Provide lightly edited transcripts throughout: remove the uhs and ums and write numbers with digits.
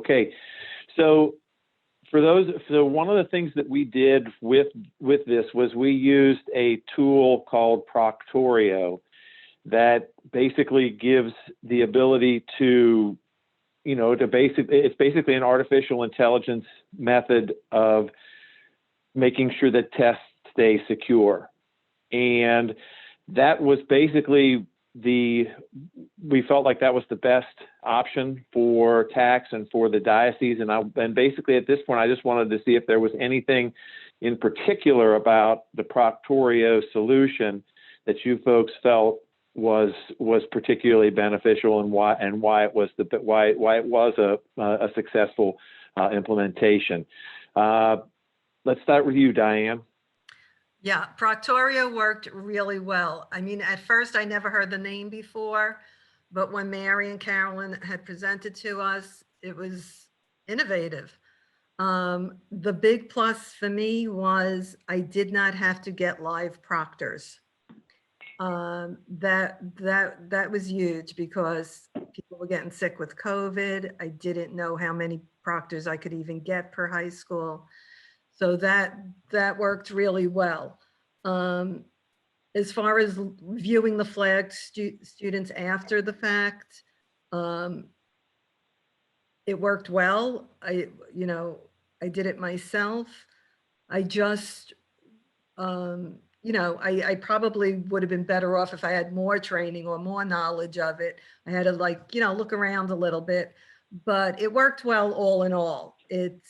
Okay, so so one of the things that we did with this was we used a tool called Proctorio that basically gives the ability to, it's basically an artificial intelligence method of making sure that tests stay secure. And that was basically we felt like that was the best option for tax and for the diocese. And basically at this point, I just wanted to see if there was anything in particular about the Proctorio solution that you folks felt was particularly beneficial, and why it was a successful implementation. Let's start with you, Diane. Yeah, Proctoria worked really well. I mean, at first I never heard the name before, but when Mary and Carolyn had presented to us, it was innovative. The big plus for me was I did not have to get live proctors. That was huge because people were getting sick with COVID. I didn't know how many proctors I could even get per high school. So that worked really well. As far as viewing the flagged students after the fact, it worked well. I did it myself. I just, I probably would have been better off if I had more training or more knowledge of it. I had to look around a little bit, but it worked well all in all. It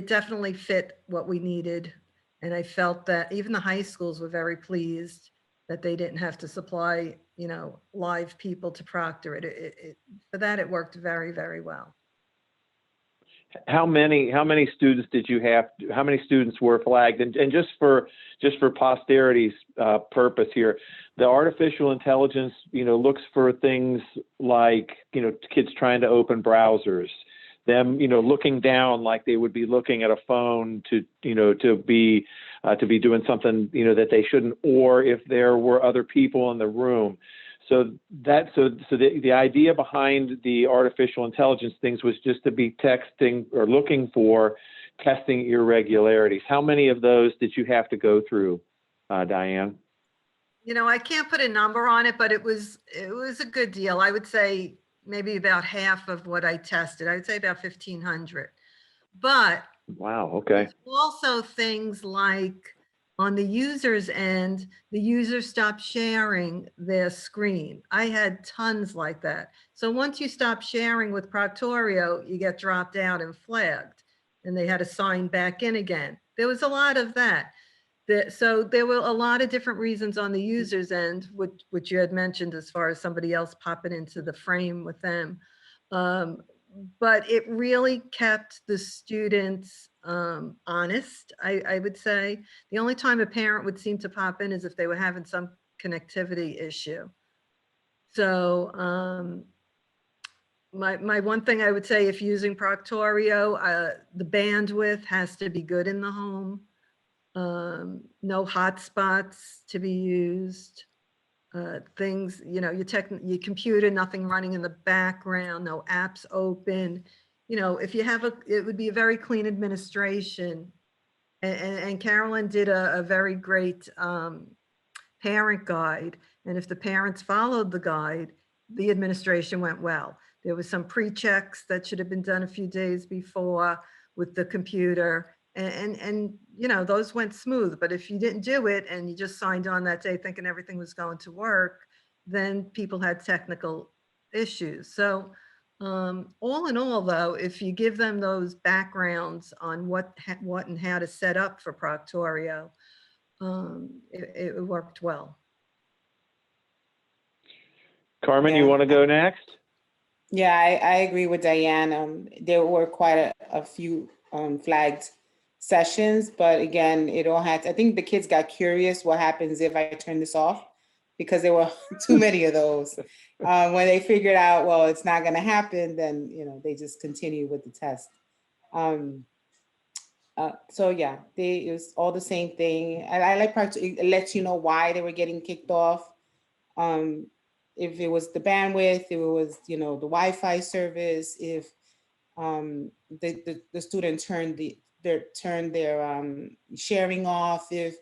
definitely fit what we needed. And I felt that even the high schools were very pleased that they didn't have to supply, live people to proctor it. For that, it worked very, very well. How many students did you have? How many students were flagged? And just for posterity's purpose here, the artificial intelligence, looks for things like, kids trying to open browsers, them, looking down like they would be looking at a phone to be doing something, that they shouldn't, or if there were other people in the room. So the idea behind the artificial intelligence things was just to be texting or looking for testing irregularities. How many of those did you have to go through, Diane? I can't put a number on it, but it was a good deal. I would say maybe about half of what I tested. I would say about 1,500. But wow, okay. Also things like on the user's end, the user stopped sharing their screen. I had tons like that. So once you stop sharing with Proctorio, you get dropped out and flagged, and they had to sign back in again. There was a lot of that. So there were a lot of different reasons on the user's end, which you had mentioned as far as somebody else popping into the frame with them. But it really kept the students honest, I would say. The only time a parent would seem to pop in is if they were having some connectivity issue. So my one thing I would say, if using Proctorio, the bandwidth has to be good in the home. No hotspots to be used. Things, your computer, nothing running in the background, no apps open. If you have it would be a very clean administration. And Carolyn did a very great parent guide. And if the parents followed the guide, the administration went well. There was some pre-checks that should have been done a few days before with the computer. And those went smooth. But if you didn't do it and you just signed on that day thinking everything was going to work, then people had technical issues. So all in all, though, if you give them those backgrounds on what and how to set up for Proctorio, it worked well. Carmen, you want to go next? Yeah, I agree with Diane. There were quite a few flagged sessions, but again, it all had to, I think the kids got curious what happens if I turn this off, because there were too many of those. When they figured out, well, it's not going to happen, then they just continue with the test. So yeah, it was all the same thing. And I like part it lets you know why they were getting kicked off. if it was the bandwidth, if it was, you know, the Wi-Fi service, if the student turned their sharing off, if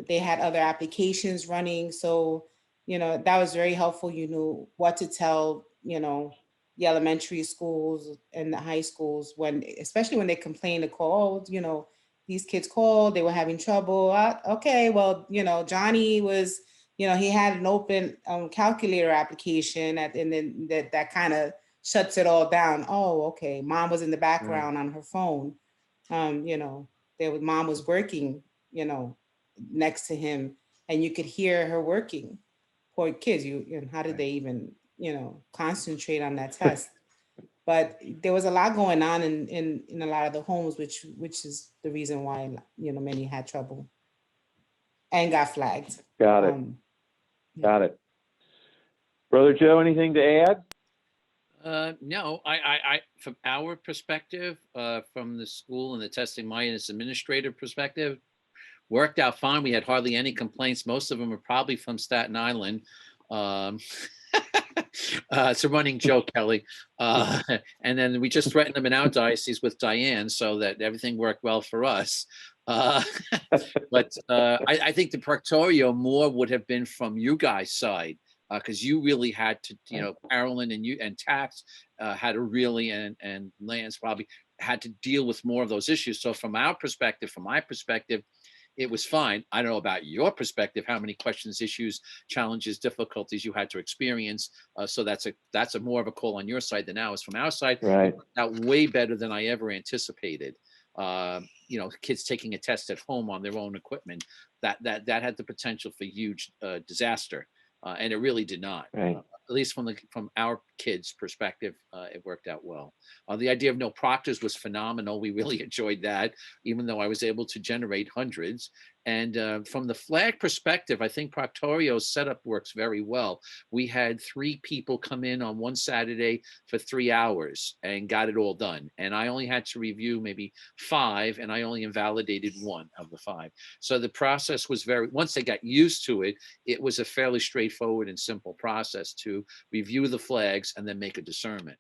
they had other applications running. So, you know, that was very helpful. You knew what to tell, you know, the elementary schools and the high schools when, especially when they complained, to call, you know, these kids called, they were having trouble. Okay, well, you know, Johnny was, you know, he had an open calculator application and then that kind of shuts it all down. Oh, okay. Mom was in the background on her phone. You know, mom was working, you know, next to him, and you could hear her working. Poor kids, you know, how did they even, you know, concentrate on that test? But there was a lot going on in a lot of the homes, which is the reason why, you know, many had trouble and got flagged. Got it. Got it. Brother Joe, anything to add? No, from our perspective, from the school and the testing, my and its administrative perspective, worked out fine. We had hardly any complaints. Most of them are probably from Staten Island. It's a running joke, Kelly. And then we just threatened them in our diocese with Diane so that everything worked well for us. But I think the Proctorio more would have been from you guys' side, because you really had to, you know, Carolyn and you and Tax had to really, and Lance probably had to deal with more of those issues. So from our perspective, from my perspective, it was fine. I don't know about your perspective, how many questions, issues, challenges, difficulties you had to experience. So that's a more of a call on your side than ours. From our side, Right. it worked out way better than I ever anticipated. You know, kids taking a test at home on their own equipment, that had the potential for huge disaster. And it really did not. Right. At least from our kids' perspective, it worked out well. The idea of no proctors was phenomenal. We really enjoyed that, even though I was able to generate hundreds. And from the flag perspective, I think Proctorio's setup works very well. We had 3 people come in on one Saturday for 3 hours and got it all done. And I only had to review maybe 5, and I only invalidated 1 of the 5. So the process was once they got used to it, it was a fairly straightforward and simple process to review the flags and then make a discernment.